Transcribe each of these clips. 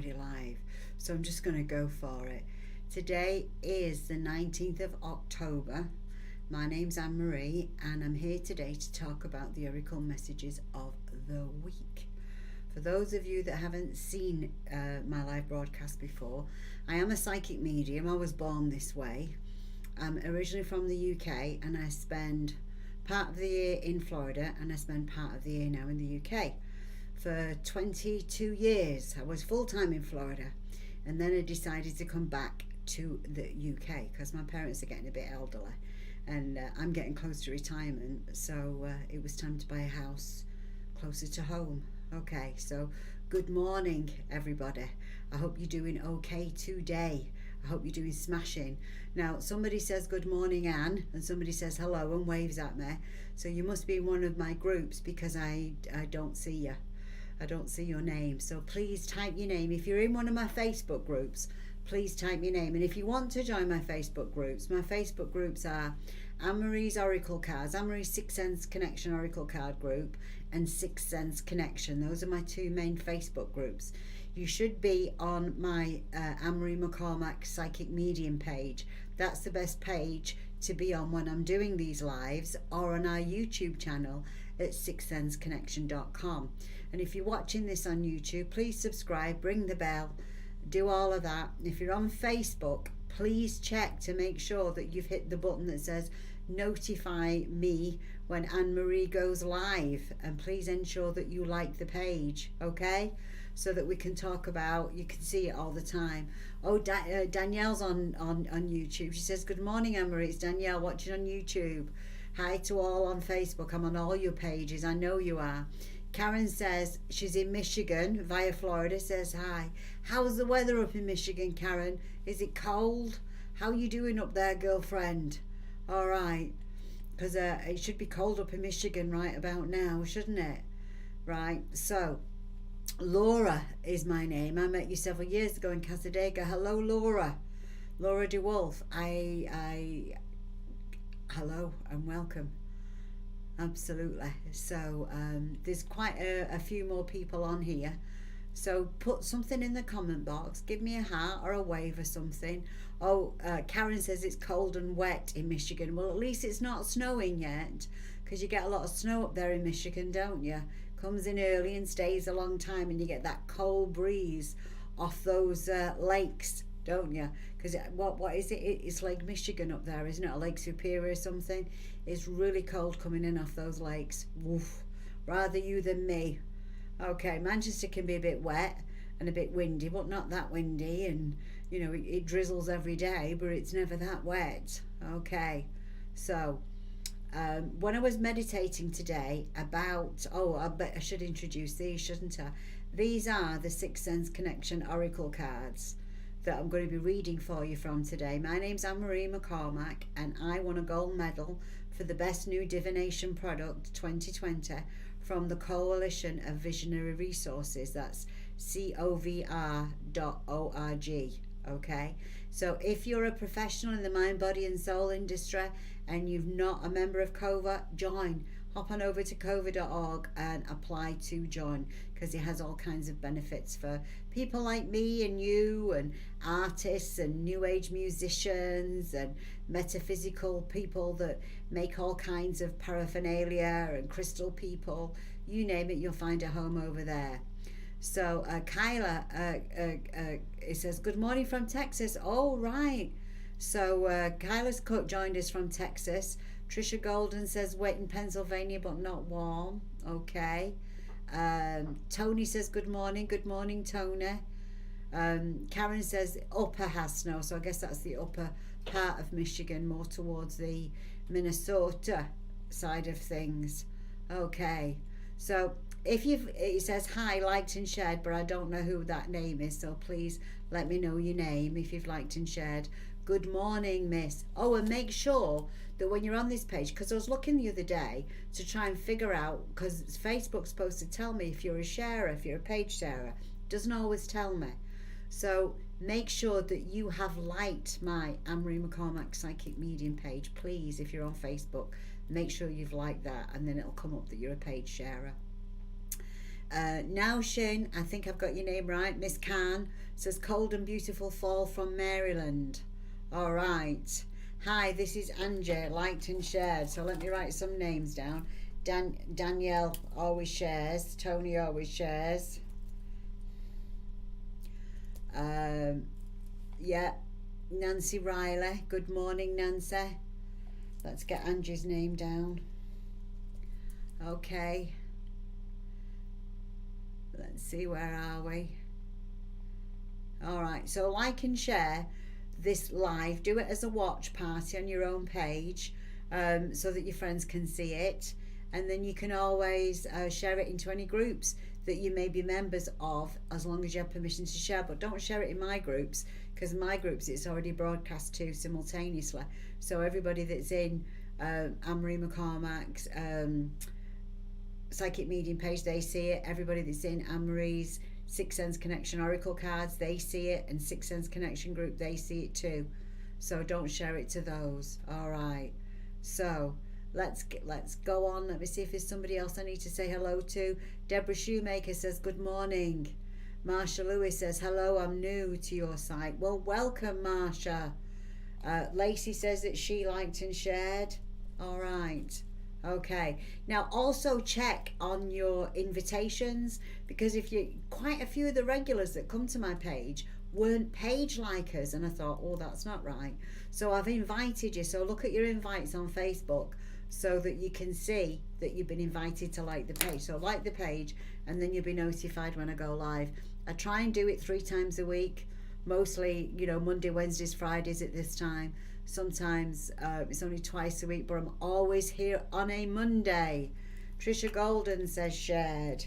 Friday live. So I'm just going to go for it. Today is the 19th of October. My name's Annemarie and I'm here today to talk about the oracle messages of the week. For those of you that haven't seen my live broadcast before, I am a psychic medium. I was born this way. I'm originally from the UK and I spend part of the year in Florida and I spend part of the year now in the UK. For 22 years I was full-time in Florida, and then I decided to come back to the UK because my parents are getting a bit elderly and I'm getting close to retirement, so it was time to buy a house closer to home. Okay, so good morning everybody. I hope you're doing okay today. I hope you're doing smashing. Now somebody says good morning Anne, and somebody says hello and waves at me, so you must be in one of my groups because I don't see you. I don't see your name, so please type your name. If you're in one of my Facebook groups, please type your name. And if you want to join my Facebook groups are Annemarie's Oracle Cards, Annemarie's Sixth Sense Connection Oracle Card Group, and Sixth Sense Connection. Those are my two main Facebook groups. You should be on my Annemarie McCormack Psychic Medium page. That's the best page to be on when I'm doing these lives, or on our YouTube channel at sixthsenseconnection.com. And if you're watching this on YouTube, please subscribe, ring the bell, do all of that. If you're on Facebook, please check to make sure that you've hit the button that says notify me when Annemarie goes live, and please ensure that you like the page, okay, so that we can talk about, you can see it all the time. Oh, Danielle's on YouTube. She says good morning Annemarie, it's Danielle watching on YouTube. Hi to all on Facebook. I'm on all your pages, I know you are. Karen says she's in Michigan via Florida, says hi. How's the weather up in Michigan, Karen? Is it cold? How are you doing up there, girlfriend? All right, because it should be cold up in Michigan right about now, shouldn't it? Right, so Laura is my name. I met you several years ago in Casadega. Hello, Laura. Laura DeWolf. Hello and welcome. Absolutely. So there's quite a few more people on here, so put something in the comment box, give me a heart or a wave or something. Oh, Karen says it's cold and wet in Michigan. Well, at least it's not snowing yet, because you get a lot of snow up there in Michigan, don't you? Comes in early and stays a long time, and you get that cold breeze off those lakes, don't you? Because what is it? It's Lake Michigan up there, isn't it? Or Lake Superior or something. It's really cold coming in off those lakes. Woof. Rather you than me. Okay, Manchester can be a bit wet and a bit windy, but not that windy, and you know it drizzles every day, but it's never that wet. Okay, so when I was meditating today about, I bet I should introduce these, shouldn't I? These are the Sixth Sense Connection Oracle cards that I'm going to be reading for you from today. My name's Annemarie McCormack and I won a gold medal for the best new divination product 2020 from the Coalition of Visionary Resources. That's covr.org. Okay, so if you're a professional in the mind, body and soul industry and you've not a member of COVA, join. Hop on over to covr.org and apply to join, because it has all kinds of benefits for people like me and you, and artists and new age musicians and metaphysical people that make all kinds of paraphernalia, and crystal people, you name it, you'll find a home over there. So Kyla, it says good morning from Texas. Oh right, so Kyla's joined us from Texas. Trisha Golden says wet in Pennsylvania but not warm. Okay. Tony says good morning. Good morning, Tony. Karen says upper has snow, so I guess that's the upper part of Michigan, more towards the Minnesota side of things. Okay, so it says hi, liked and shared, but I don't know who that name is, so please let me know your name if you've liked and shared. Good morning, miss. Oh, and make sure that when you're on this page, because I was looking the other day to try and figure out, because Facebook's supposed to tell me if you're a sharer, if you're a page sharer, it doesn't always tell me. So make sure that you have liked my Annemarie McCormack Psychic Medium page, please. If you're on Facebook, make sure you've liked that, and then it'll come up that you're a page sharer. Now Shin, I think I've got your name right. Miss Khan says cold and beautiful fall from Maryland. All right. Hi, this is Angie, liked and shared. So let me write some names down. Danielle always shares. Tony always shares. Yeah. Nancy Riley. Good morning, Nancy. Let's get Angie's name down. Okay. Let's see, where are we? All right, so like and share this live. Do it as a watch party on your own page, so that your friends can see it. And then you can always share it into any groups that you may be members of, as long as you have permission to share. But don't share it in my groups, because my groups it's already broadcast to simultaneously. So everybody that's in Annemarie McCormack's Psychic Medium page, they see it. Everybody that's in Annemarie's Sixth Sense Connection Oracle cards, they see it. And Sixth Sense Connection group, they see it too. So don't share it to those. All right. So let's go on. Let me see if there's somebody else I need to say hello to. Deborah Shoemaker says good morning. Marsha Lewis says hello, I'm new to your site. Well, welcome, Marsha. Lacey says that she liked and shared. All right. Okay. Now also check on your invitations, because if you quite a few of the regulars that come to my page weren't page likers, and I thought, oh, that's not right. So I've invited you. So look at your invites on Facebook, so that you can see that you've been invited to like the page. So like the page, and then you'll be notified when I go live. I try and do it 3 times a week, mostly, you know, Monday, Wednesdays, Fridays at this time. Sometimes it's only twice a week, but I'm always here on a Monday. Trisha Golden says shared,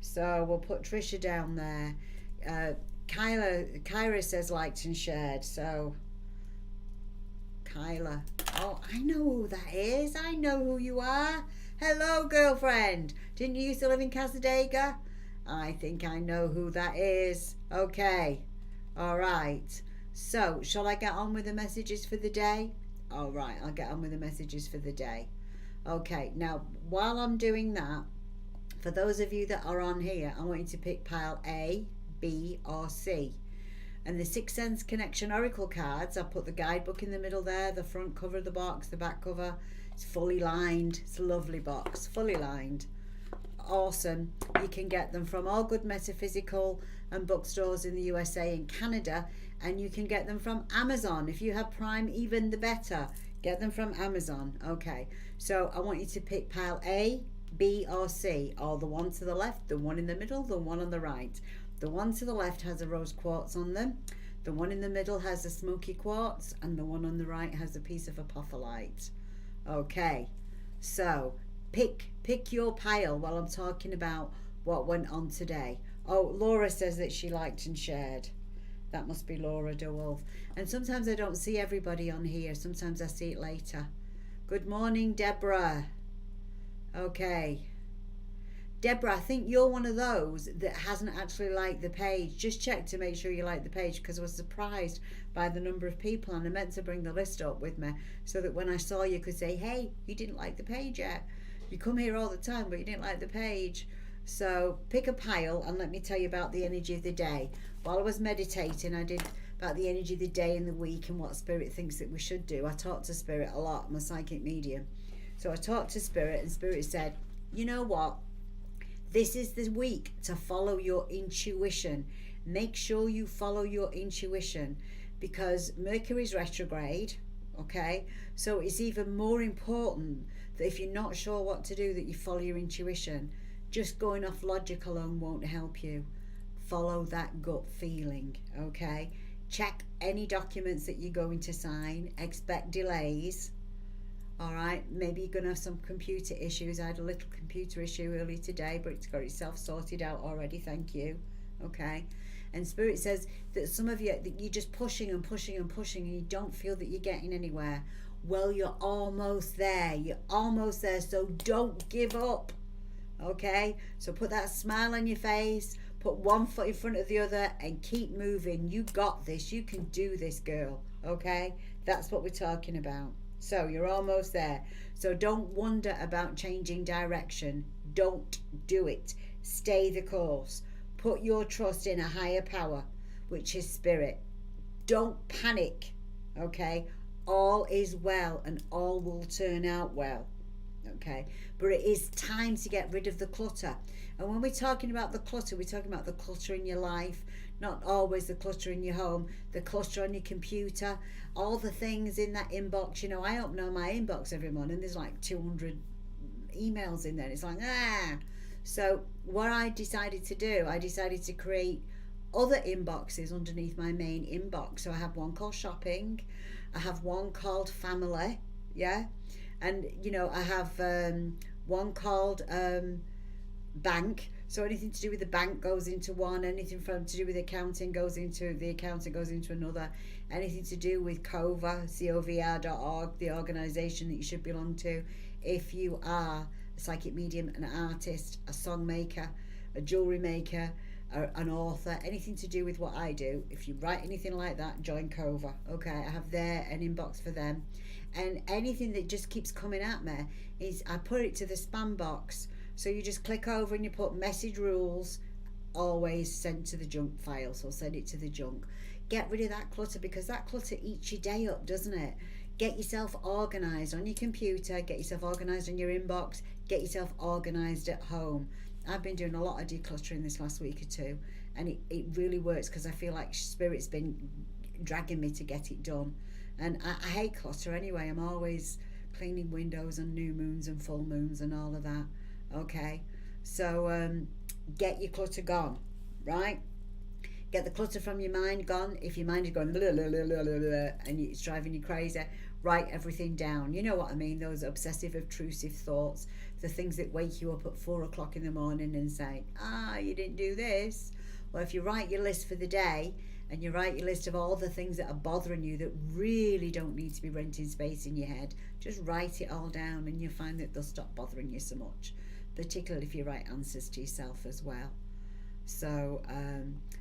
so we'll put Trisha down there. Kyra says liked and shared, so Kyla. Oh, I know who that is. I know who you are. Hello, girlfriend. Didn't you used to live in Casadega? I think I know who that is. Okay. All right. So, shall I get on with the messages for the day? All right, I'll get on with the messages for the day. Okay, now, while I'm doing that, for those of you that are on here, I want you to pick pile A, B, or C. And the Sixth Sense Connection Oracle cards, I put the guidebook in the middle there, the front cover of the box, the back cover. It's fully lined. It's a lovely box, fully lined. Awesome. You can get them from all good metaphysical and bookstores in the USA and Canada, and you can get them from Amazon. If you have Prime, even the better. Get them from Amazon. Okay, so I want you to pick pile A, B, or C, or the one to the left, the one in the middle, the one on the right. The one to the left has a rose quartz on them, the one in the middle has a smoky quartz, and the one on the right has a piece of apophyllite. Okay, so pick your pile while I'm talking about what went on today. Oh, Laura says that she liked and shared. That must be Laura DeWolf. And sometimes I don't see everybody on here. Sometimes I see it later. Good morning, Deborah. Okay. Deborah, I think you're one of those that hasn't actually liked the page. Just check to make sure you like the page, because I was surprised by the number of people, and I meant to bring the list up with me so that when I saw you could say, hey, you didn't like the page yet. You come here all the time, but you didn't like the page. So pick a pile and let me tell you about the energy of the day. While I was meditating, I did about the energy of the day and the week and what Spirit thinks that we should do. I talked to Spirit a lot. I'm a psychic medium. So I talked to Spirit, and Spirit said, you know what? This is the week to follow your intuition. Make sure you follow your intuition, because Mercury's retrograde, okay? So it's even more important that if you're not sure what to do, that you follow your intuition. Just going off logic alone won't help you. Follow that gut feeling, okay? Check any documents that you're going to sign. Expect delays. All right, maybe you're going to have some computer issues. I had a little computer issue earlier today, but it's got itself sorted out already, thank you. Okay, and Spirit says that some of you, that you're just pushing and pushing and pushing, and you don't feel that you're getting anywhere. Well, you're almost there. You're almost there, so don't give up. Okay, so put that smile on your face, put one foot in front of the other, and keep moving. You got this. You can do this, girl. Okay, that's what we're talking about. So you're almost there. So don't wonder about changing direction. Don't do it. Stay the course. Put your trust in a higher power, which is spirit. Don't panic, okay? All is well and all will turn out well, okay? But it is time to get rid of the clutter. And when we're talking about the clutter, we're talking about the clutter in your life, not always the clutter in your home, the clutter on your computer, all the things in that inbox. You know, I open on my inbox every morning, there's like 200 emails in there. It's like, So what I decided to do, I decided to create other inboxes underneath my main inbox. So I have one called shopping, I have one called family, yeah, and you know, I have one called bank. So anything to do with the bank goes into one, anything from to do with accounting goes into the accounting goes into another, anything to do with covr.org, the organisation that you should belong to if you are a psychic medium, an artist, a song maker, a jewellery maker, an author, anything to do with what I do. If you write anything like that, join Cover. Okay, I have there an inbox for them. And anything that just keeps coming at me is I put it to the spam box. So you just click over and you put message rules, always send to the junk file. So send it to the junk. Get rid of that clutter, because that clutter eats your day up, doesn't it? Get yourself organised on your computer, get yourself organised on your inbox, get yourself organised at home. I've been doing a lot of decluttering this last week or two, and it really works because I feel like Spirit's been dragging me to get it done. And I hate clutter anyway. I'm always cleaning windows on new moons and full moons and all of that. Okay, so get your clutter gone, right? Get the clutter from your mind gone. If your mind is going blah, blah, blah, blah, blah, and it's driving you crazy, write everything down. You know what I mean? Those obsessive, obtrusive thoughts, the things that wake you up at 4 o'clock in the morning and say, you didn't do this. Well, if you write your list for the day and you write your list of all the things that are bothering you that really don't need to be renting space in your head, just write it all down and you'll find that they'll stop bothering you so much, particularly if you write answers to yourself as well. So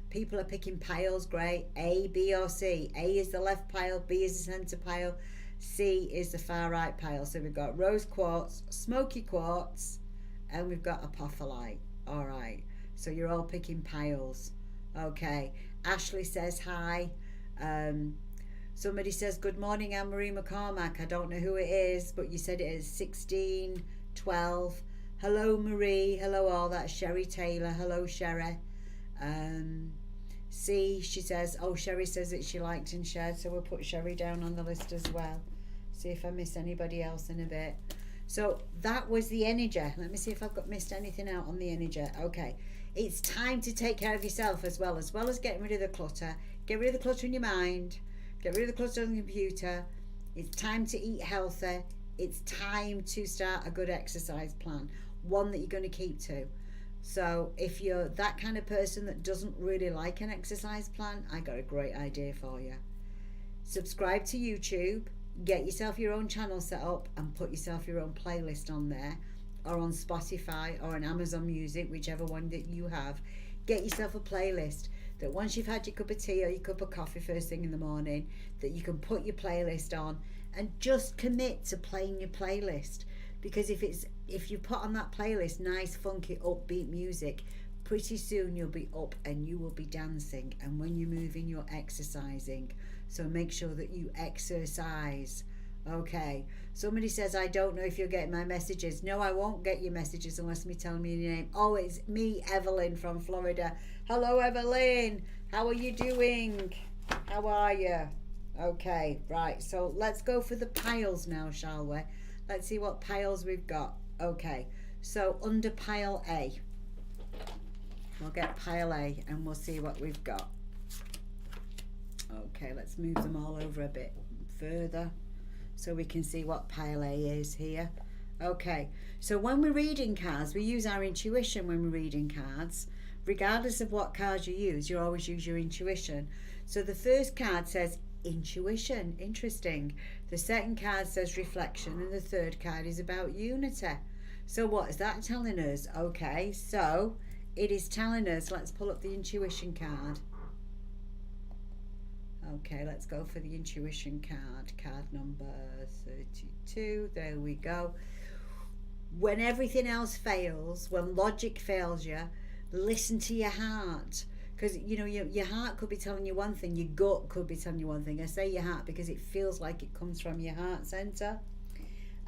people are picking piles, great. A, B or C. A is the left pile, B is the centre pile, C is the far right pile. So we've got rose quartz, smoky quartz, and we've got apophyllite. All right, so you're all picking piles. Okay, Ashley says hi. Somebody says good morning, Annemarie McCormack. I don't know who it is, but you said it is 1612. Hello Marie, hello all. That's Sherry Taylor. Hello Sherry. C, she says, Sherry says that she liked and shared, so we'll put Sherry down on the list as well. See if I miss anybody else in a bit. So that was the energy. Let me see if I've missed anything out on the energy. Okay, it's time to take care of yourself as well as getting rid of the clutter. Get rid of the clutter in your mind. Get rid of the clutter on the computer. It's time to eat healthy. It's time to start a good exercise plan, one that you're going to keep to. So if you're that kind of person that doesn't really like an exercise plan, I got a great idea for you. Subscribe to YouTube, get yourself your own channel set up and put yourself your own playlist on there, or on Spotify or on Amazon Music, whichever one that you have. Get yourself a playlist that once you've had your cup of tea or your cup of coffee first thing in the morning, that you can put your playlist on and just commit to playing your playlist. Because if you put on that playlist nice funky upbeat music, pretty soon you'll be up and you will be dancing, and when you're moving you're exercising. So make sure that you exercise. Okay, somebody says, I don't know if you're getting my messages. No, I won't get your messages unless me telling me your name. Oh, it's me, Evelyn from Florida. Hello Evelyn, how are you doing? How are you? Okay, right, so let's go for the piles now, shall we? Let's see what piles we've got. Okay, so under pile A, we'll get pile A and we'll see what we've got. Okay, let's move them all over a bit further so we can see what pile A is here. Okay, so when we're reading cards, we use our intuition when we're reading cards. Regardless of what cards you use, you always use your intuition. So the first card says intuition, interesting. The second card says reflection, and the third card is about unity. So what is that telling us? Okay, so it is telling us, let's pull up the intuition card. Okay, let's go for the intuition card number 32. There we go. When everything else fails, when logic fails you, listen to your heart. Because your heart could be telling you one thing, your gut could be telling you one thing. I say your heart because it feels like it comes from your heart center,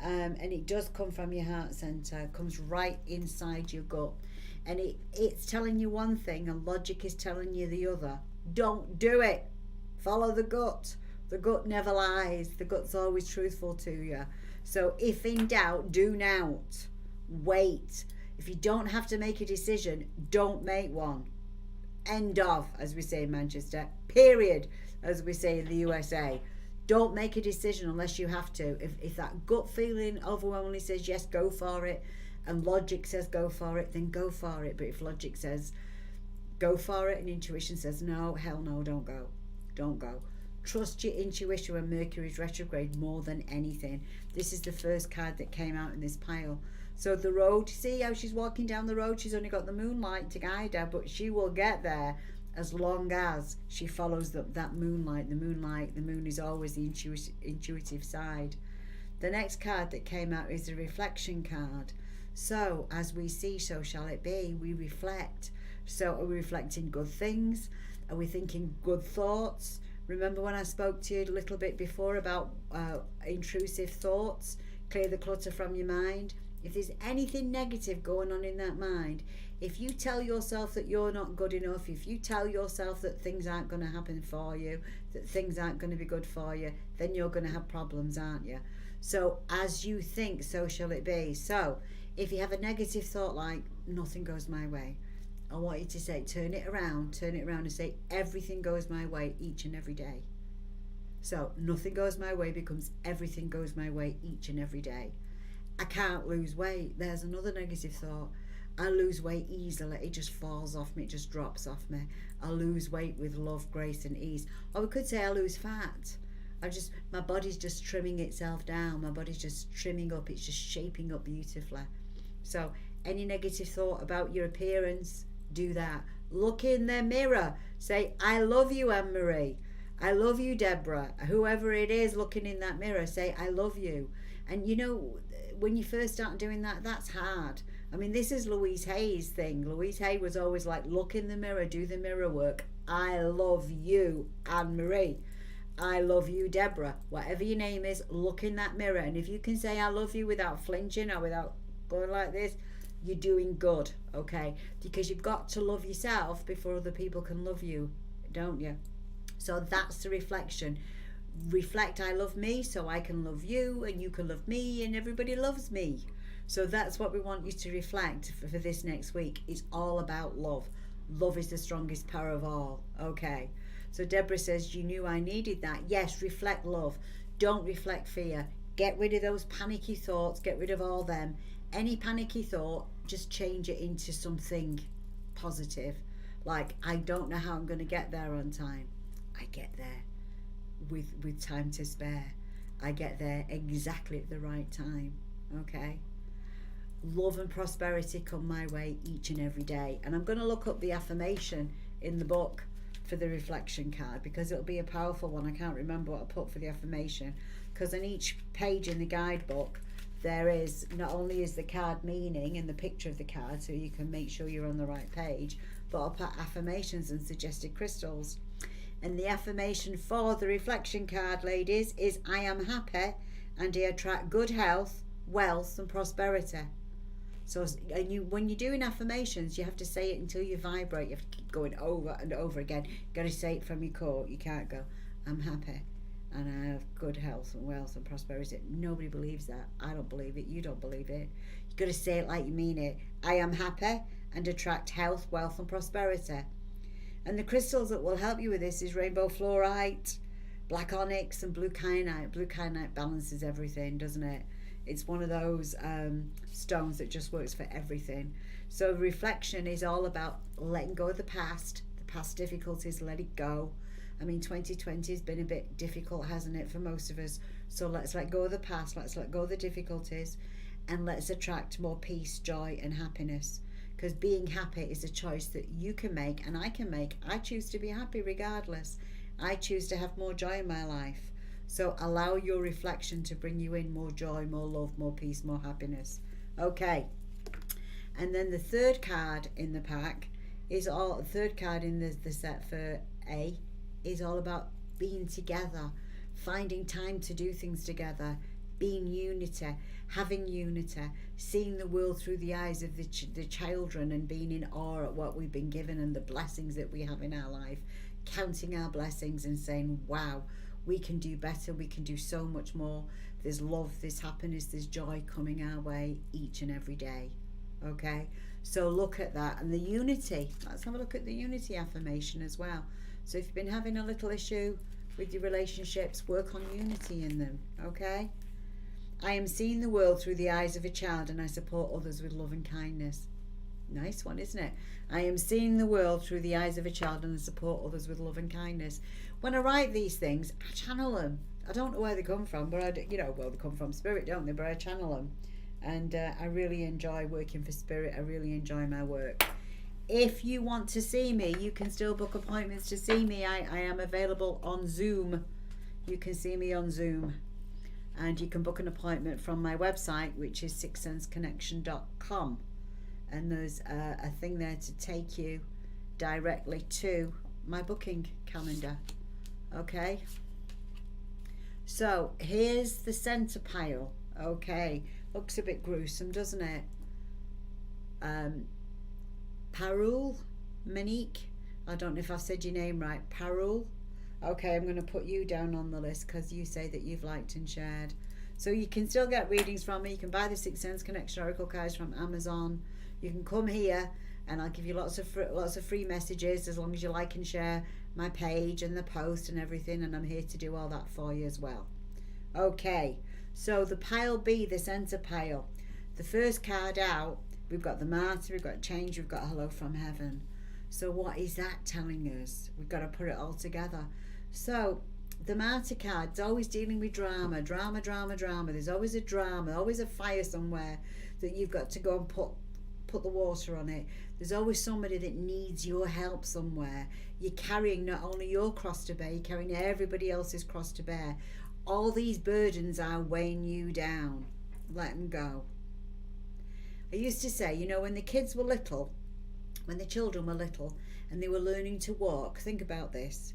and it does come from your heart center. It comes right inside your gut, and it's telling you one thing, and logic is telling you the other. Don't do it. Follow the gut. The gut never lies. The gut's always truthful to you. So if in doubt, do not. Wait. If you don't have to make a decision, don't make one. End of, as we say in Manchester. Period, as we say in the USA. Don't make a decision unless you have to. If that gut feeling overwhelmingly says yes, go for it, and logic says go for it, then go for it. But if logic says go for it and intuition says no, hell no, don't go. Don't go. Trust your intuition when Mercury's retrograde more than anything. This is the first card that came out in this pile. So the road, see how she's walking down the road? She's only got the moonlight to guide her, but she will get there as long as she follows that moonlight. The moon is always the intuitive side. The next card that came out is the reflection card. So as we see, so shall it be. We reflect. So are we reflecting good things? Are we thinking good thoughts? Remember when I spoke to you a little bit before about intrusive thoughts? Clear the clutter from your mind. If there's anything negative going on in that mind, if you tell yourself that you're not good enough, if you tell yourself that things aren't going to happen for you, that things aren't going to be good for you, then you're going to have problems, aren't you? So as you think, so shall it be. So if you have a negative thought like, nothing goes my way, I want you to say, turn it around and say, everything goes my way each and every day. So nothing goes my way becomes everything goes my way each and every day. I can't lose weight. There's another negative thought. I lose weight easily. It just falls off me. It just drops off me. I lose weight with love, grace and ease. Or we could say I lose fat. My body's just trimming itself down. My body's just trimming up. It's just shaping up beautifully. So any negative thought about your appearance, do that. Look in the mirror. Say, I love you, Annemarie. I love you, Deborah. Whoever it is looking in that mirror, say, I love you. And when you first start doing that, that's hard. I mean, this is Louise Hay's thing. Louise Hay was always like, look in the mirror, do the mirror work. I love you, Annemarie. I love you, Deborah. Whatever your name is, look in that mirror. And if you can say I love you without flinching or without going like this, you're doing good, okay? Because you've got to love yourself before other people can love you, don't you? So that's the reflection. Reflect, I love me so I can love you and you can love me and everybody loves me. So that's what we want you to reflect for this next week. It's all about love. Love is the strongest power of all, okay? So Deborah says, you knew I needed that. Yes, reflect love. Don't reflect fear. Get rid of those panicky thoughts. Get rid of all them. Any panicky thought, just change it into something positive. Like, I don't know how I'm going to get there on time. I get there with time to spare. I get there exactly at the right time, okay? Love and prosperity come my way each and every day. And I'm going to look up the affirmation in the book for the reflection card because it'll be a powerful one. I can't remember what I put for the affirmation because on each page in the guidebook there is, not only is the card meaning and the picture of the card so you can make sure you're on the right page, but I'll put affirmations and suggested crystals. And the affirmation for the reflection card, ladies, is I am happy and I attract good health, wealth and prosperity. So when you're doing affirmations, you have to say it until you vibrate. You have to keep going over and over again. You've got to say it from your core. You can't go, I'm happy and I have good health and wealth and prosperity. Nobody believes that. I don't believe it. You don't believe it. You've got to say it like you mean it. I am happy and attract health, wealth and prosperity. And the crystals that will help you with this is rainbow fluorite, black onyx and blue kyanite. Blue kyanite balances everything, doesn't it? It's one of those stones that just works for everything. So reflection is all about letting go of the past difficulties, let it go. I mean, 2020 has been a bit difficult, hasn't it, for most of us? So let's let go of the past, let's let go of the difficulties, and let's attract more peace, joy, and happiness. Because being happy is a choice that you can make and I can make. I choose to be happy regardless. I choose to have more joy in my life. So allow your reflection to bring you in more joy, more love, more peace, more happiness. Okay. And then the third card in the pack is all, the third card in the set for A is all about being together, finding time to do things together, being unity, having unity, seeing the world through the eyes of the children and being in awe at what we've been given and the blessings that we have in our life, counting our blessings and saying, wow, we can do better, we can do so much more. There's love, there's happiness, there's joy coming our way each and every day. Okay, so look at that. And the unity, let's have a look at the unity affirmation as well. So if you've been having a little issue with your relationships, work on unity in them. Okay, I am seeing the world through the eyes of a child and I support others with love and kindness. Nice one, isn't it? I am seeing the world through the eyes of a child and I support others with love and kindness. When I write these things, I channel them. I don't know where they come from, but they come from spirit, don't they? But I channel them. And I really enjoy working for spirit. I really enjoy my work. If you want to see me, you can still book appointments to see me. I am available on Zoom. You can see me on Zoom. And you can book an appointment from my website, which is sixsenseconnection.com. And there's a thing there to take you directly to my booking calendar. Okay. So here's the center pile. Okay. Looks a bit gruesome, doesn't it? Peru, Monique. I don't know if I've said your name right. Peru. Okay, I'm going to put you down on the list because you say that you've liked and shared. So you can still get readings from me. You can buy the Sixth Sense Connection Oracle cards from Amazon. You can come here and I'll give you lots of free messages as long as you like and share my page and the post and everything. And I'm here to do all that for you as well. Okay. So the pile B, the centre pile, the first card out, we've got the Martyr, we've got Change, we've got Hello from Heaven. So what is that telling us? We've got to put it all together. So the Martyr card's always dealing with drama. There's always a drama, always a fire somewhere that you've got to go and put the water on it. There's always somebody that needs your help somewhere. You're carrying not only your cross to bear, you're carrying everybody else's cross to bear. All these burdens are weighing you down. Let them go. I used to say, when the kids were little, when the children were little and they were learning to walk, think about this.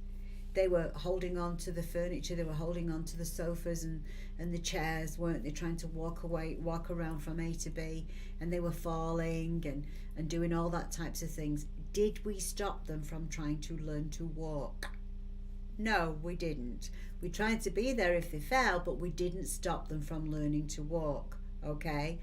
They were holding on to the furniture, they were holding on to the sofas and the chairs, weren't they? Trying to walk around from A to B, and they were falling and doing all that types of things. Did we stop them from trying to learn to walk? No, we didn't. We tried to be there if they fell, but we didn't stop them from learning to walk. Okay?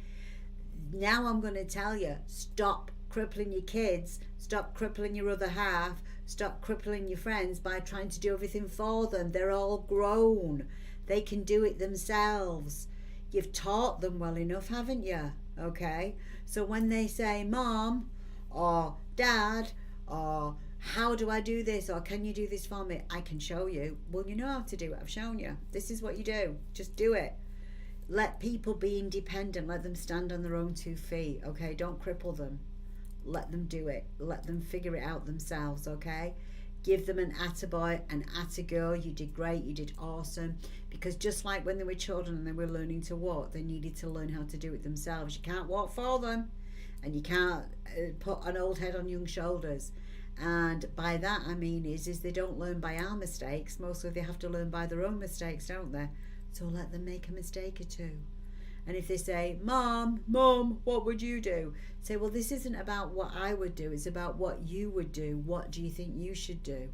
Now I'm going to tell you, stop crippling your kids, stop crippling your other half, stop crippling your friends by trying to do everything for them. They're all grown. They can do it themselves. You've taught them well enough, haven't you? Okay? So when they say, Mom, or Dad, or how do I do this, or can you do this for me? I can show you. Well, you know how to do it. I've shown you. This is what you do. Just do it. Let people be independent. Let them stand on their own 2 feet. Okay? Don't cripple them. Let them do it. Let them figure it out themselves. Okay? Give them an attaboy, an attagirl. You did great. You did awesome. Because just like when they were children and they were learning to walk, they needed to learn how to do it themselves. You can't walk for them. And you can't put an old head on young shoulders. And by that I mean is they don't learn by our mistakes. Mostly they have to learn by their own mistakes, don't they? So let them make a mistake or two. And if they say, Mom, what would you do? Say, well, this isn't about what I would do. It's about what you would do. What do you think you should do?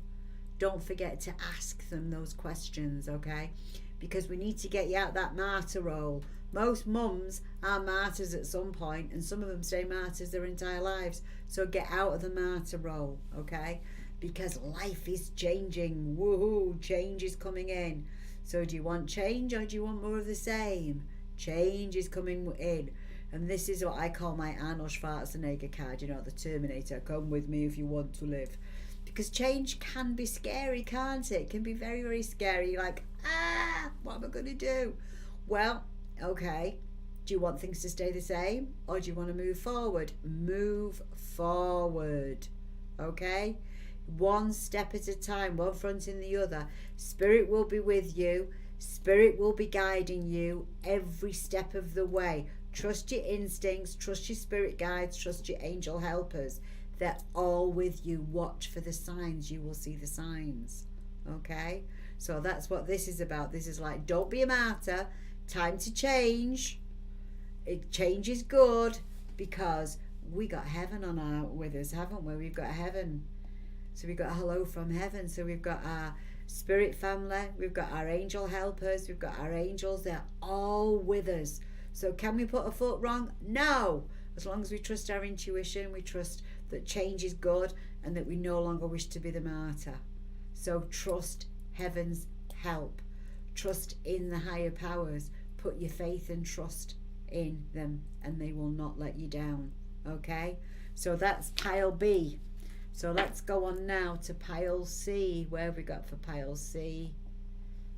Don't forget to ask them those questions, okay? Because we need to get you out that martyr role. Most mums are martyrs at some point, and some of them stay martyrs their entire lives. So get out of the martyr role, okay? Because life is changing. Woohoo, change is coming in. So do you want change or do you want more of the same? Change is coming in. And this is what I call my Arnold Schwarzenegger card, the Terminator. Come with me if you want to live. Because change can be scary, can't it? It can be very, very scary. You're like, what am I going to do? Well, okay. Do you want things to stay the same or do you want to move forward? Move forward. Okay? One step at a time, one front in the other. Spirit will be with you. Spirit will be guiding you every step of the way. Trust your instincts, trust your spirit guides, trust your angel helpers. They're all with you. Watch for the signs. You will see the signs. Okay? So that's what this is about. This is like, don't be a martyr. Time to change. Change is good, because we got heaven on our with us, haven't we? We've got heaven. So we've got a hello from heaven. So we've got our spirit family. We've got our angel helpers. We've got our angels. They're all with us. So can we put a foot wrong? No. As long as we trust our intuition, we trust that change is good and that we no longer wish to be the martyr. So trust heaven's help. Trust in the higher powers. Put your faith and trust in them, and they will not let you down. Okay? So that's pile B. So let's go on now to pile C. Where have we got for pile C?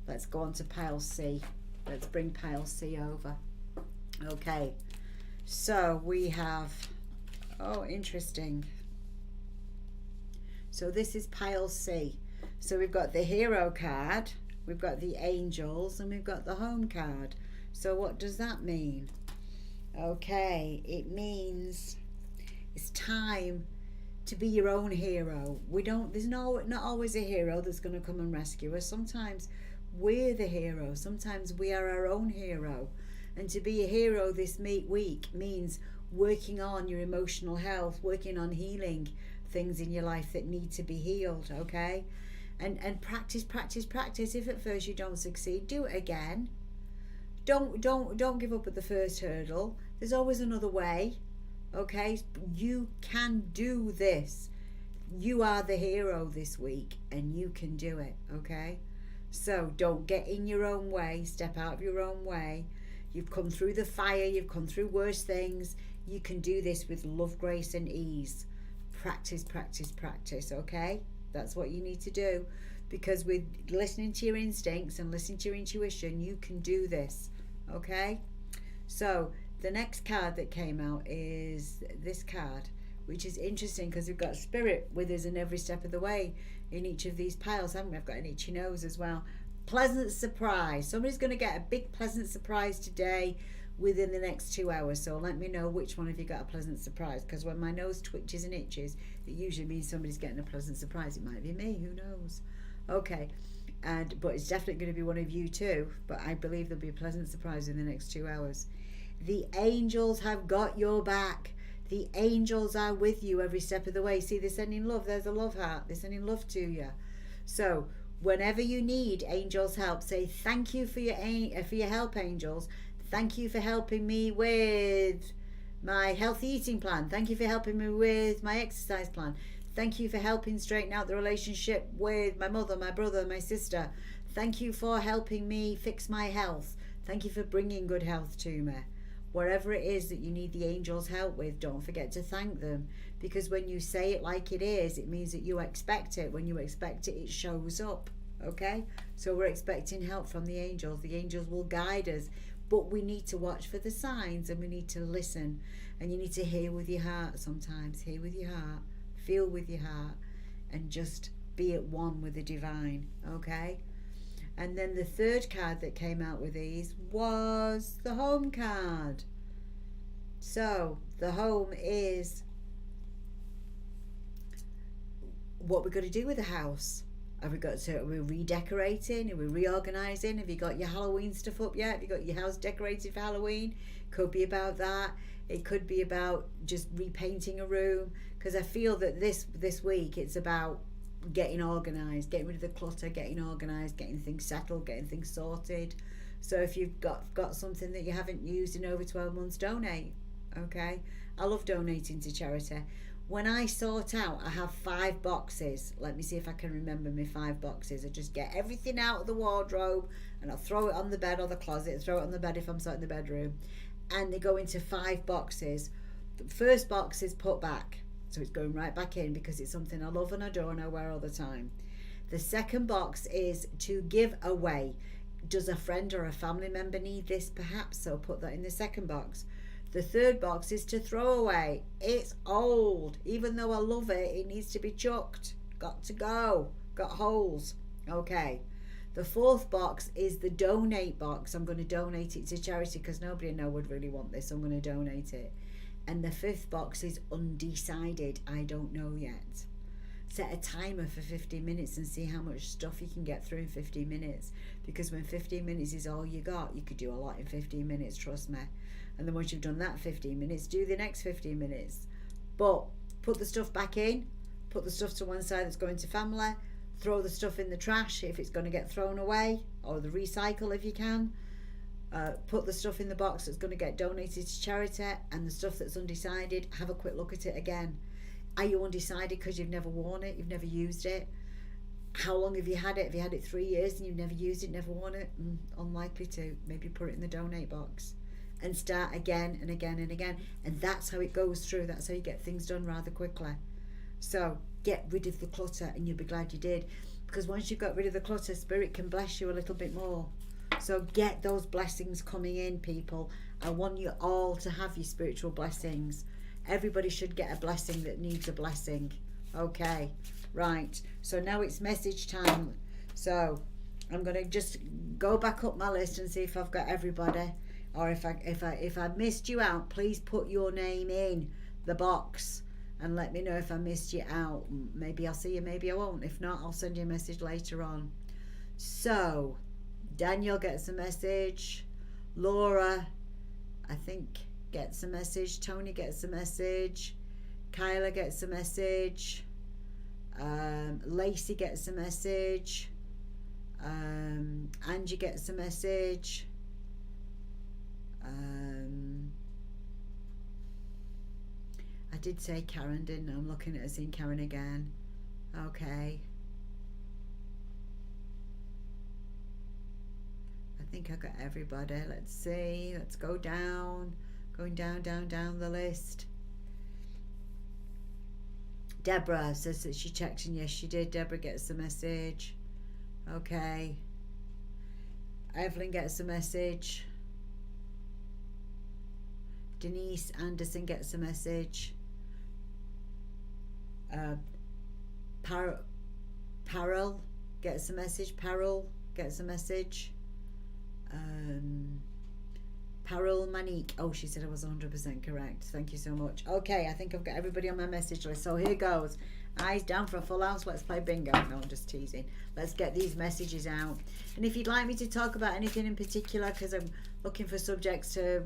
Let's go on to pile C. Let's bring pile C over. Okay. So we have, oh, interesting. So this is pile C. So we've got the hero card, we've got the angels, and we've got the home card. So what does that mean? Okay, it means it's time to be your own hero. There's not always a hero that's going to come and rescue us. Sometimes we're the hero. Sometimes we are our own hero. And to be a hero this week means working on your emotional health, working on healing things in your life that need to be healed, okay? And practice. If at first you don't succeed, do it again. Don't give up at the first hurdle. There's always another way, okay? You can do this. You are the hero this week, and you can do it, okay? So don't get in your own way. Step out of your own way. You've come through the fire. You've come through worse things. You can do this with love, grace, and ease. Practice, okay? That's what you need to do. Because with listening to your instincts and listening to your intuition, you can do this, okay? So the next card that came out is this card, which is interesting because we've got spirit with us in every step of the way in each of these piles, haven't we? I've got an itchy nose as well. Pleasant surprise. Somebody's going to get a big pleasant surprise today within the next 2 hours. So let me know which one of you got a pleasant surprise, because when my nose twitches and itches, it usually means somebody's getting a pleasant surprise. It might be me, who knows? Okay, but it's definitely going to be one of you too. But I believe there'll be a pleasant surprise in the next 2 hours. The angels have got your back. The angels are with you every step of the way. See, they're sending love. There's a love heart. They're sending love to you. So whenever you need angels' help, say thank you for your help, angels. Thank you for helping me with my healthy eating plan. Thank you for helping me with my exercise plan. Thank you for helping straighten out the relationship with my mother, my brother, my sister. Thank you for helping me fix my health. Thank you for bringing good health to me. Whatever it is that you need the angels' help with, don't forget to thank them. Because when you say it like it is, it means that you expect it. When you expect it, it shows up. Okay? So we're expecting help from the angels. The angels will guide us. But we need to watch for the signs, and we need to listen. And you need to hear with your heart sometimes. Hear with your heart. Feel with your heart. And just be at one with the divine. Okay? And then the third card that came out with these was the home card. So the home is what we're going to do with the house. Are we redecorating? Are we reorganising? Have you got your Halloween stuff up yet? Have you got your house decorated for Halloween? Could be about that. It could be about just repainting a room. Because I feel that this week it's about getting organised, getting rid of the clutter, getting organised, getting things settled, getting things sorted. So if you've got something that you haven't used in over 12 months, donate. Okay? I love donating to charity. When I sort out, I have 5 boxes. Let me see if I can remember my 5 boxes. I just get everything out of the wardrobe and I'll throw it on the bed or the closet, throw it on the bed if I'm sat in the bedroom. And they go into 5 boxes. The first box is put back. So it's going right back in because it's something I love and adore and I wear all the time. The second box is to give away. Does a friend or a family member need this? Perhaps, so put that in the second box. The third box is to throw away. It's old. Even though I love it, it needs to be chucked. Got to go. Got holes. Okay. The fourth box is the donate box. I'm going to donate it to charity because nobody I know would really want this. I'm going to donate it. And the fifth box is undecided. I don't know yet. Set a timer for 15 minutes and see how much stuff you can get through in 15 minutes. Because when 15 minutes is all you got, you could do a lot in 15 minutes, trust me. And then once you've done that 15 minutes, do the next 15 minutes. But put the stuff back in. Put the stuff to one side that's going to family. Throw the stuff in the trash if it's going to get thrown away, or the recycle if you can. Put the stuff in the box that's going to get donated to charity, and the stuff that's undecided, have a quick look at it again. Are you undecided because you've never worn it, you've never used it? How long have you had it? Have you had it 3 years and you've never used it, never worn it? Unlikely to. Maybe put it in the donate box and start again and again and again. And that's how it goes through. That's how you get things done rather quickly. So get rid of the clutter, and you'll be glad you did, because once you've got rid of the clutter, Spirit can bless you a little bit more. So get those blessings coming in, people. I want you all to have your spiritual blessings. Everybody should get a blessing that needs a blessing. Okay, right. So now it's message time. So I'm going to just go back up my list and see if I've got everybody, or if I missed you out, please put your name in the box and let me know if I missed you out. Maybe I'll see you, maybe I won't. If not, I'll send you a message later on. So Daniel gets a message. Laura, I think, gets a message. Tony gets a message. Kyla gets a message. Lacey gets a message. Angie gets a message. I did say Karen, didn't I? I'm looking at her, seeing Karen again. Okay. I think I got everybody. Let's see. Let's go down. Going down the list. Deborah says that she checked, and yes, she did. Deborah gets the message. Okay. Evelyn gets a message. Denise Anderson gets a message. Parallel gets a message. Parallel gets a message. Parallel Manique. Oh, she said I was 100% correct. Thank you so much. Okay, I think I've got everybody on my message list. So here goes. Eyes down for a full house. Let's play bingo. No, I'm just teasing. Let's get these messages out. And if you'd like me to talk about anything in particular, because I'm looking for subjects to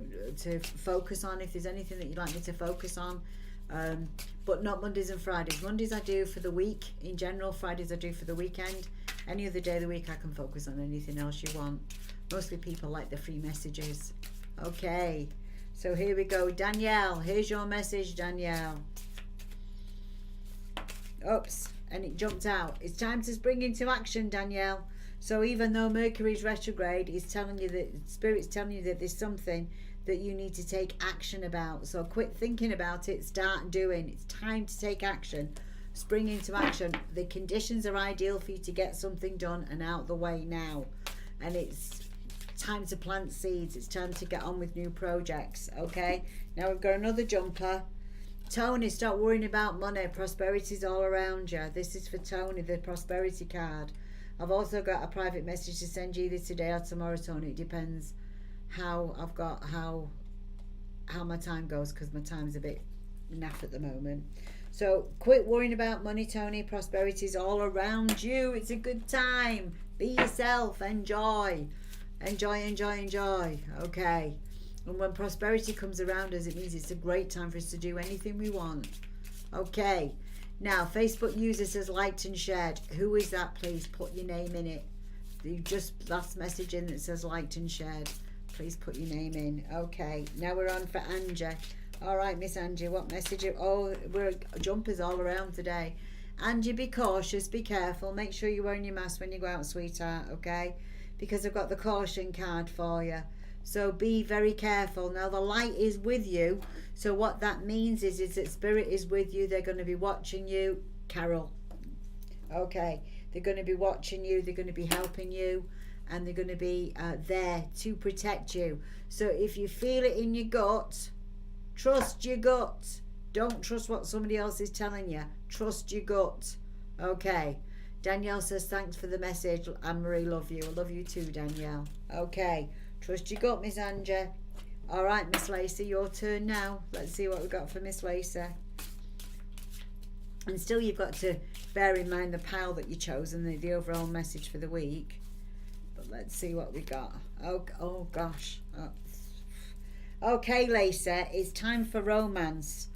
focus on, if there's anything that you'd like me to focus on, but not Mondays and Fridays. Mondays I do for the week in general. Fridays I do for the weekend. Any other day of the week I can focus on anything else you want. Mostly people like the free messages. Okay, so here we go. Danielle, here's your message, Danielle. Oops, and it jumped out. It's time to spring into action, Danielle. So even though Mercury's retrograde, it's telling you that Spirit's telling you that there's something that you need to take action about. So quit thinking about it, start doing. It's time to take action. Spring into action. The conditions are ideal for you to get something done and out the way now. And it's time to plant seeds. It's time to get on with new projects. Okay, now we've got another jumper. Tony, stop worrying about money. Prosperity's all around you. This is for Tony, the prosperity card. I've also got a private message to send you either today or tomorrow, Tony. It depends how my time goes, because my time's a bit naff at the moment. So quit worrying about money, Tony. Prosperity's all around you. It's a good time. Be yourself. Enjoy. Enjoy. Okay. And when prosperity comes around us, it means it's a great time for us to do anything we want. Okay. Now, Facebook user says liked and shared. Who is that? Please put your name in it. You just last message in that says liked and shared. Please put your name in. Okay. Now we're on for Angie. All right, Miss Angie, what message? Oh, we're jumpers all around today. Angie, be cautious, be careful. Make sure you're wearing your mask when you go out, sweetheart, okay? Because I've got the caution card for you. So be very careful. Now, the light is with you. So what that means is that Spirit is with you. They're going to be watching you. Carol. Okay. They're going to be watching you. They're going to be helping you. And they're going to be there to protect you. So if you feel it in your gut, trust your gut. Don't trust what somebody else is telling you. Trust your gut. Okay. Danielle says, thanks for the message. Anne-Marie, love you. I love you too, Danielle. Okay. Trust your gut, Miss Anja. All right, Miss Lacey, your turn now. Let's see what we got for Miss Lacey. And still, you've got to bear in mind the pile that you chose and the overall message for the week. But let's see what we got. Oh gosh. Okay, Lacey, it's time for romance.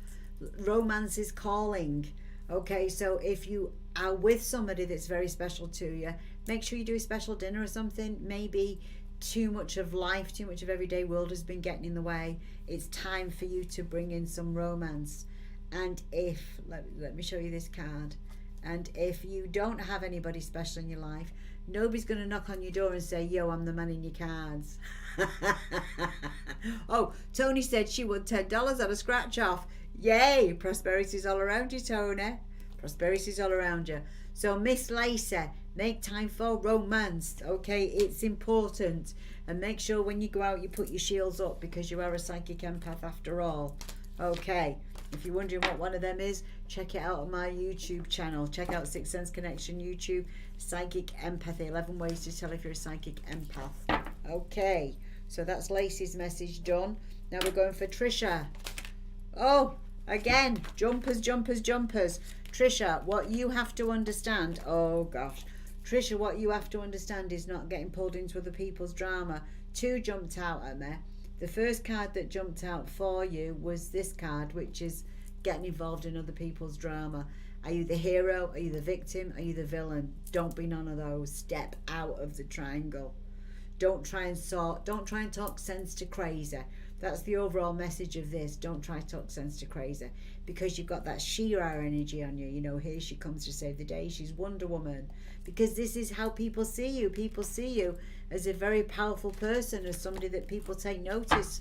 Romance is calling. Okay, so if you are with somebody that's very special to you, make sure you do a special dinner or something. Maybe too much of life, too much of everyday world has been getting in the way. It's time for you to bring in some romance. And if, let me show you this card. And if you don't have anybody special in your life, nobody's going to knock on your door and say, yo, I'm the man in your cards. Oh, Tony said she won $10 on a scratch off. Yay, prosperity's all around you, Tony. Prosperity's all around you. So Miss Lacey, make time for romance. Okay, it's important. And make sure when you go out you put your shields up, because you are a psychic empath after all. Okay, if you're wondering what one of them is, check it out on my YouTube channel. Check out Sixth Sense Connection YouTube, Psychic Empathy, 11 ways to tell if you're a psychic empath. Okay, so that's Lacey's message done. Now we're going for Trisha. Oh, again, jumpers. Trisha, what you have to understand, oh gosh. Trisha, what you have to understand is not getting pulled into other people's drama. Two jumped out at me. The first card that jumped out for you was this card, which is getting involved in other people's drama. Are you the hero? Are you the victim? Are you the villain? Don't be none of those. Step out of the triangle. Don't try and talk sense to crazy. That's the overall message of this. Don't try to talk sense to crazy, because you've got that She-Ra energy on you. You know, here she comes to save the day. She's Wonder Woman, because this is how people see you. People see you as a very powerful person, as somebody that people take notice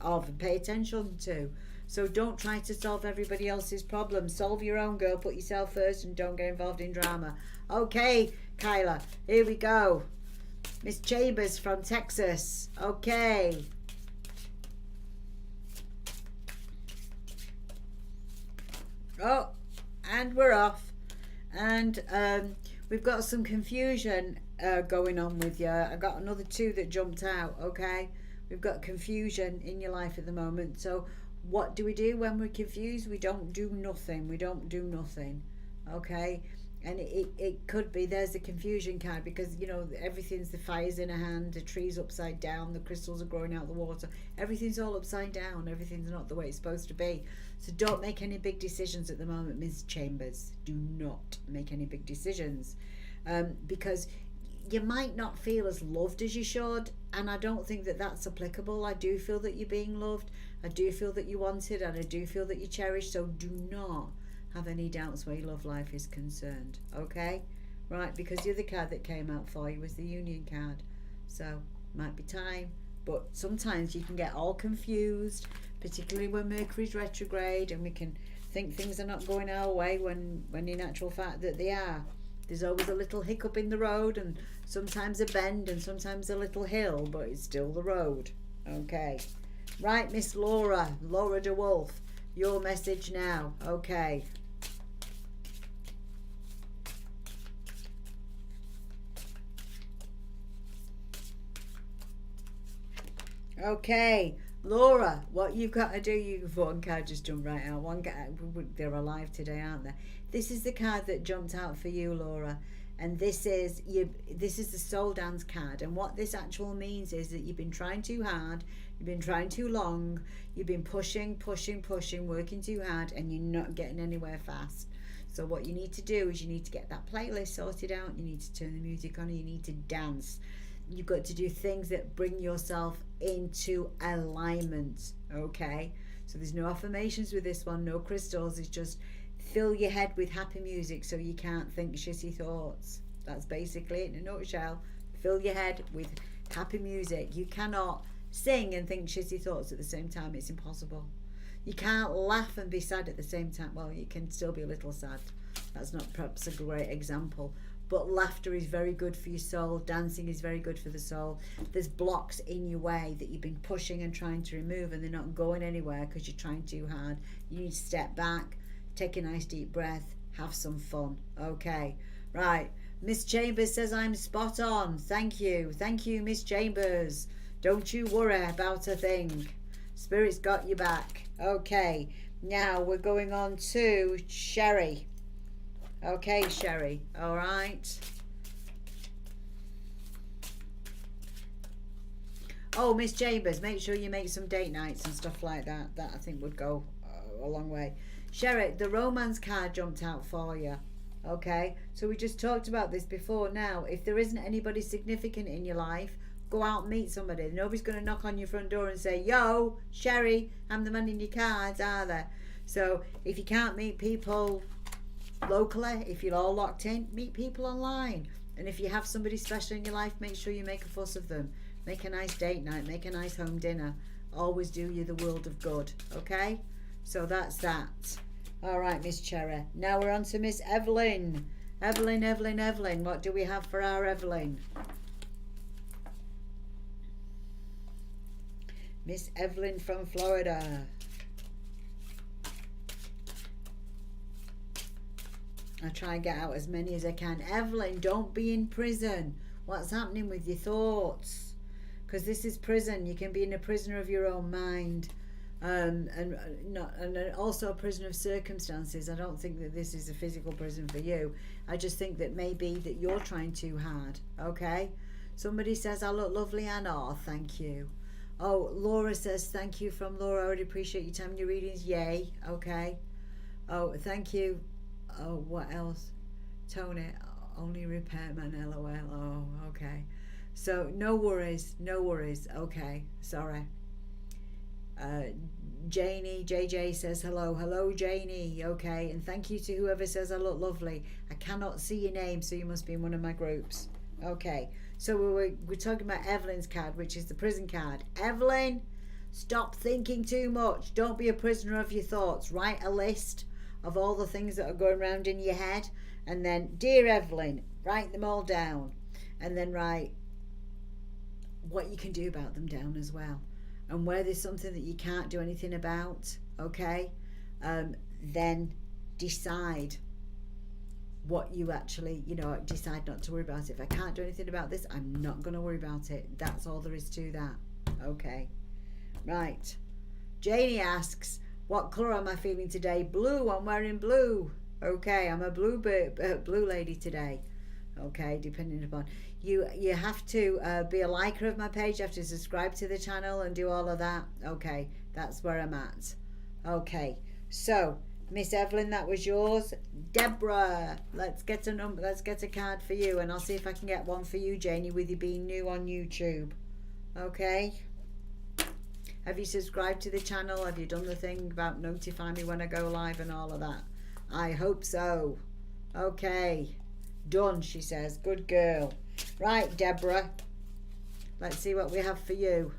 of and pay attention to. So don't try to solve everybody else's problems. Solve your own, girl. Put yourself first and don't get involved in drama. Okay, Kyla, here we go. Miss Chambers from Texas. Okay. Oh, and we're off. And we've got some confusion going on with you. I got another two that jumped out. Okay, we've got confusion in your life at the moment. So what do we do when we're confused? We don't do nothing. Okay, and it could be, there's the confusion card, because you know everything's, the fire's in a hand, the tree's upside down, the crystals are growing out of the water, everything's all upside down, everything's not the way it's supposed to be. So don't make any big decisions at the moment, Ms. Chambers. Do not make any big decisions, because you might not feel as loved as you should, and I don't think that that's applicable. I do feel that you're being loved, I do feel that you're wanted, and I do feel that you're cherished. So do not have any doubts where your love life is concerned. Okay, right, because the other card that came out for you was the Union card. So might be time, but sometimes you can get all confused, particularly when Mercury's retrograde, and we can think things are not going our way when in actual fact that they are. There's always a little hiccup in the road, and sometimes a bend, and sometimes a little hill, but it's still the road. Okay, right, Miss Laura DeWolf, your message now. Okay. Okay, Laura, what you've got to do, one card just jumped right out. One card, they're alive today, aren't they? This is the card that jumped out for you, Laura, and this is the Soul Dance card. And what this actual means is that you've been trying too hard, you've been trying too long, you've been pushing, working too hard, and you're not getting anywhere fast. So what you need to do is you need to get that playlist sorted out. You need to turn the music on, and you need to dance. You've got to do things that bring yourself into alignment. Okay, so there's no affirmations with this one, no crystals. It's just fill your head with happy music so you can't think shitty thoughts. That's basically it in a nutshell. Fill your head with happy music. You cannot sing and think shitty thoughts at the same time. It's impossible. You can't laugh and be sad at the same time. Well, you can still be a little sad. That's not perhaps a great example. But laughter is very good for your soul. Dancing is very good for the soul. There's blocks in your way that you've been pushing and trying to remove, and they're not going anywhere because you're trying too hard. You need to step back, take a nice deep breath, have some fun. Okay, right. Miss Chambers says I'm spot on. Thank you. Thank you, Miss Chambers. Don't you worry about a thing. Spirit's got you back. Okay. Now we're going on to Sherry. Okay, Sherry. All right. Oh, Miss Chambers, make sure you make some date nights and stuff like that. That I think would go a long way. Sherry, the romance card jumped out for you. Okay, so we just talked about this before. Now, if there isn't anybody significant in your life, go out and meet somebody. Nobody's going to knock on your front door and say, yo, Sherry, I'm the man in your cards, are there? So if you can't meet people locally, if you're all locked in, meet people online. And if you have somebody special in your life, make sure you make a fuss of them. Make a nice date night, make a nice home dinner. Always do you the world of good, okay? So that's that. All right, Miss Cherry. Now we're on to Miss Evelyn. Evelyn. What do we have for our Evelyn? Miss Evelyn from Florida. I try and get out as many as I can. Evelyn, don't be in prison. What's happening with your thoughts? Because this is prison. You can be in a prisoner of your own mind. And also a prison of circumstances. I don't think that this is a physical prison for you. I just think that maybe that you're trying too hard. Okay? Somebody says, I look lovely, Anna. Oh, thank you. Oh, Laura says, thank you from Laura. I would appreciate your time and your readings. Yay. Okay. Oh, thank you. Oh, what else? Tony, only repairman, LOL. Oh, okay. So, no worries. Okay, sorry. Janie, JJ says hello. Hello, Janie. Okay, and thank you to whoever says I look lovely. I cannot see your name, so you must be in one of my groups. Okay, so we're talking about Evelyn's card, which is the prison card. Evelyn, stop thinking too much. Don't be a prisoner of your thoughts. Write a list of all the things that are going around in your head, and then, dear Evelyn, write them all down, and then write what you can do about them down as well. And where there's something that you can't do anything about, okay, then decide what you actually, decide not to worry about it. If I can't do anything about this, I'm not going to worry about it. That's all there is to that. Okay. Right. Janie asks, what colour am I feeling today? Blue. I'm wearing blue. Okay, I'm a blue lady today. Okay, depending upon you have to be a liker of my page. You have to subscribe to the channel and do all of that. Okay, that's where I'm at. Okay, so Miss Evelyn, that was yours. Deborah, let's get a card for you, and I'll see if I can get one for you, Janie, with you being new on YouTube. Okay, have you subscribed to the channel? Have you done the thing about notify me when I go live and all of that? I hope so. Okay, done, she says. Good girl. Right, Deborah, let's see what we have for you.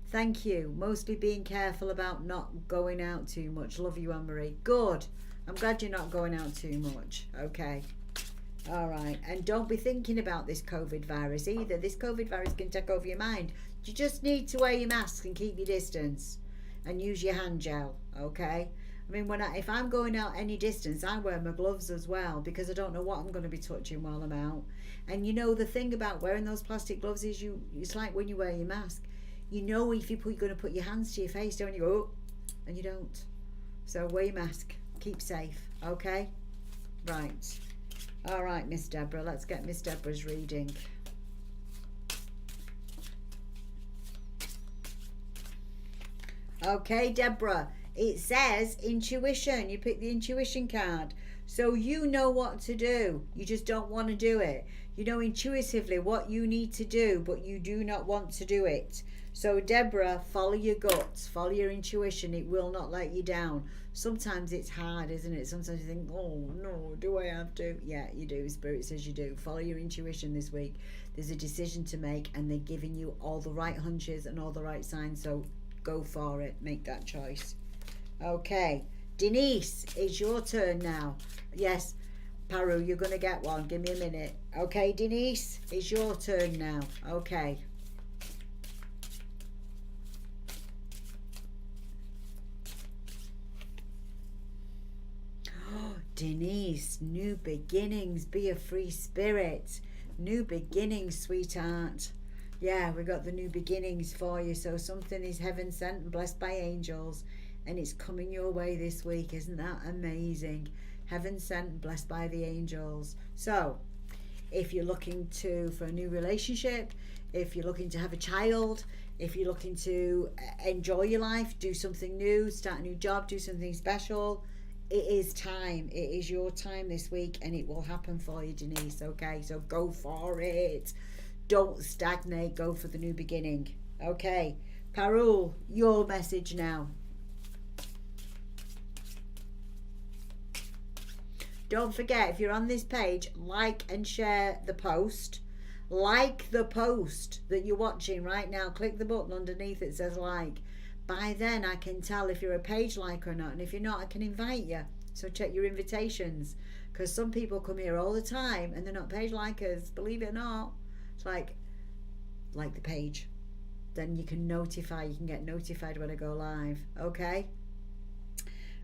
Thank you. Mostly being careful about not going out too much. Love you, Annemarie. Good. I'm glad you're not going out too much. Okay. All right. And don't be thinking about this COVID virus either. This COVID virus can take over your mind. You just need to wear your mask and keep your distance and use your hand gel. Okay. I mean, if I'm going out any distance, I wear my gloves as well, because I don't know what I'm going to be touching while I'm out. And the thing about wearing those plastic gloves is it's like when you wear your mask. If you're going to put your hands to your face, don't you? Oh, and you don't. So wear your mask. Keep safe. Okay? Right. All right, Miss Deborah. Let's get Miss Deborah's reading. Okay, Deborah. It says intuition. You pick the intuition card. So you know what to do. You just don't want to do it. You know intuitively what you need to do, but you do not want to do it. So Deborah, follow your guts, follow your intuition. It will not let you down. Sometimes it's hard, isn't it? Sometimes you think, oh no, do I have to? Yeah, you do. Spirit says you do. Follow your intuition this week. There's a decision to make, and they're giving you all the right hunches and all the right signs. So go for it. Make that choice. Okay. Denise, it's your turn now. Yes, Peru, you're going to get one. Give me a minute. Okay, Denise, it's your turn now. Okay. Denise, new beginnings, be a free spirit. New beginnings, sweetheart. Yeah, we got the new beginnings for you. So something is heaven sent and blessed by angels, and it's coming your way this week. Isn't that amazing? Heaven sent and blessed by the angels. So if you're looking for a new relationship, if you're looking to have a child, if you're looking to enjoy your life, do something new, start a new job, do something special, it is time. It is your time this week, and it will happen for you, Denise. Okay, so go for it. Don't stagnate. Go for the new beginning. Okay, Peru, your message now. Don't forget, if you're on this page, like and share the post. Like the post that you're watching right now. Click the button underneath it says like. By then I can tell if you're a page like or not, and if you're not, I can invite you. So check your invitations, because some people come here all the time and they're not page likers, believe it or not. It's like the page, then you can get notified when I go live. Okay,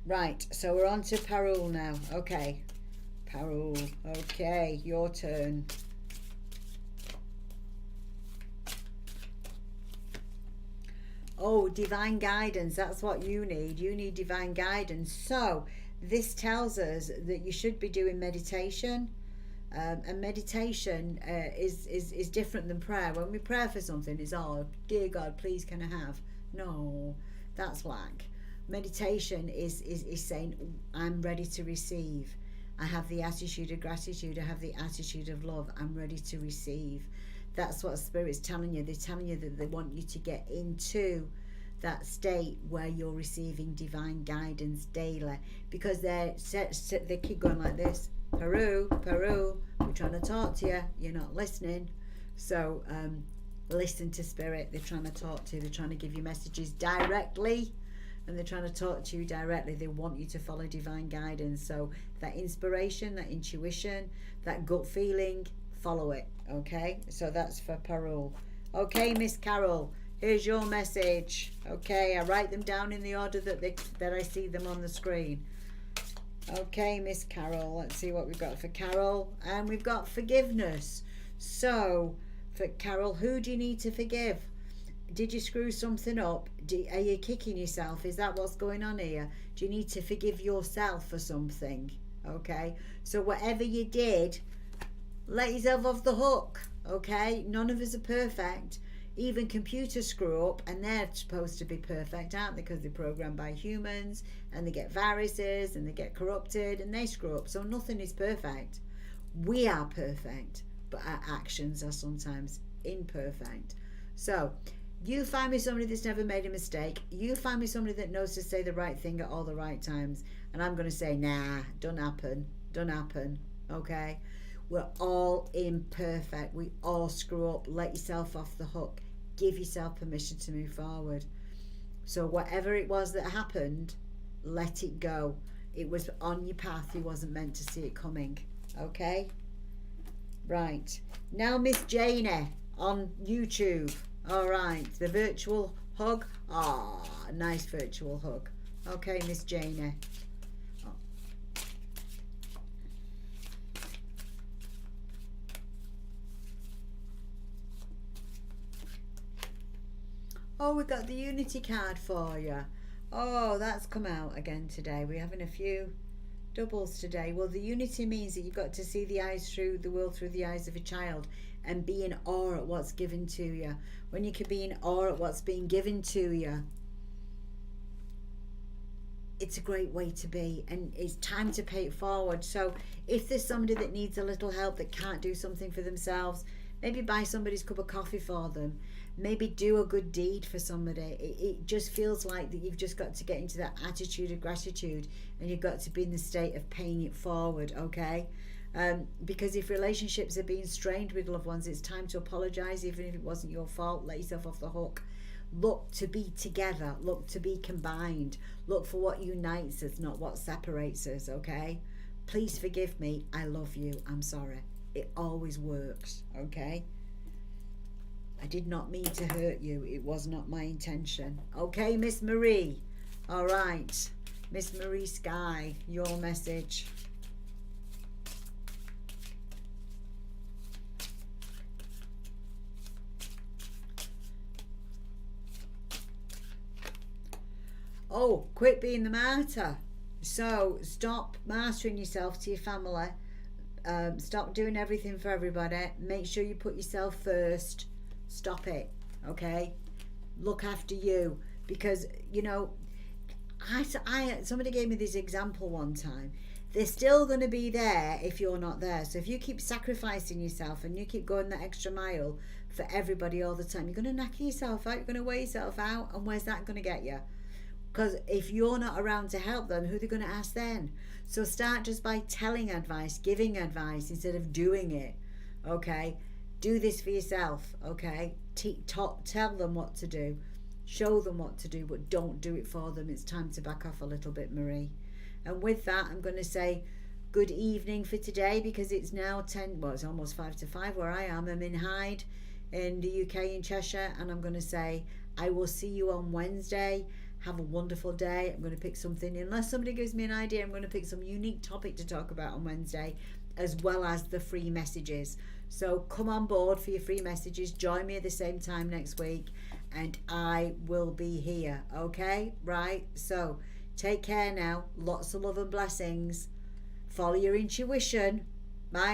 right, so we're on to Peru now. Okay, Peru, okay, your turn. Oh, divine guidance, that's what you need. You need divine guidance. So this tells us that you should be doing meditation. And meditation is different than prayer. When we pray for something, it's, oh, dear God, please can I have? No, that's lack. Meditation is saying, I'm ready to receive. I have the attitude of gratitude. I have the attitude of love. I'm ready to receive. That's what Spirit's telling you. They're telling you that they want you to get into that state where you're receiving divine guidance daily, because they keep going like this. Peru, we're trying to talk to you. You're not listening. So listen to Spirit. They're trying to talk to you. They're trying to give you messages directly, and they're trying to talk to you directly. They want you to follow divine guidance. So that inspiration, that intuition, that gut feeling, follow it. Okay, so that's for Peru. Okay, Miss Carol, here's your message. Okay, I write them down in the order that I see them on the screen. Okay, Miss Carol, let's see what we've got for Carol. And we've got forgiveness. So for Carol, who do you need to forgive? Did you screw something up? Are you kicking yourself? Is that what's going on here? Do you need to forgive yourself for something? Okay, so whatever you did, let yourself off the hook. Okay, none of us are perfect. Even computers screw up, and they're supposed to be perfect, aren't they? Because they're programmed by humans, and they get viruses, and they get corrupted, and they screw up. So nothing is perfect. We are perfect, but our actions are sometimes imperfect. So you find me somebody that's never made a mistake. You find me somebody that knows to say the right thing at all the right times. And I'm going to say, nah, don't happen. Okay? We're all imperfect. We all screw up. Let yourself off the hook. Give yourself permission to move forward. So whatever it was that happened, let it go. It was on your path. You wasn't meant to see it coming. Okay? Right. Now Miss Janie on YouTube. All right. The virtual hug. Ah, nice virtual hug. Okay, Miss Janie. Oh, we got the Unity card for you. Oh, that's come out again today. We're having a few doubles today. Well, the Unity means that you've got to see the world through the eyes of a child, and be in awe at what's given to you. When you can be in awe at what's being given to you, it's a great way to be, and it's time to pay it forward. So if there's somebody that needs a little help, that can't do something for themselves, maybe buy somebody's cup of coffee for them. Maybe do a good deed for somebody. It just feels like that you've just got to get into that attitude of gratitude, and you've got to be in the state of paying it forward, okay? Because if relationships are being strained with loved ones, it's time to apologise, even if it wasn't your fault. Let yourself off the hook. Look to be together. Look to be combined. Look for what unites us, not what separates us, okay? Please forgive me. I love you. I'm sorry. It always works, okay? I did not mean to hurt you. It was not my intention. Okay, Miss Marie. All right. Miss Marie Sky, your message. Oh, quit being the martyr. So stop martyring yourself to your family. Stop doing everything for everybody. Make sure you put yourself first. Stop it, okay? Look after you, because you know, somebody gave me this example one time. They're still going to be there if you're not there. So if you keep sacrificing yourself and you keep going that extra mile for everybody all the time, you're going to knacker yourself out. You're going to wear yourself out, and where's that going to get you? Because if you're not around to help them, who are they going to ask then? So start just by telling advice, giving advice instead of doing it. Okay? Do this for yourself. Okay? Tell them what to do. Show them what to do, but don't do it for them. It's time to back off a little bit, Marie. And with that, I'm going to say good evening for today, because it's now 10, well, it's almost 5 to 5 where I am. I'm in Hyde in the UK, in Cheshire, and I'm going to say I will see you on Wednesday. Have a wonderful day. I'm going to pick something, unless somebody gives me an idea, I'm going to pick some unique topic to talk about on Wednesday, as well as the free messages. So come on board for your free messages. Join me at the same time next week, and I will be here. Okay? Right? So take care now. Lots of love and blessings. Follow your intuition.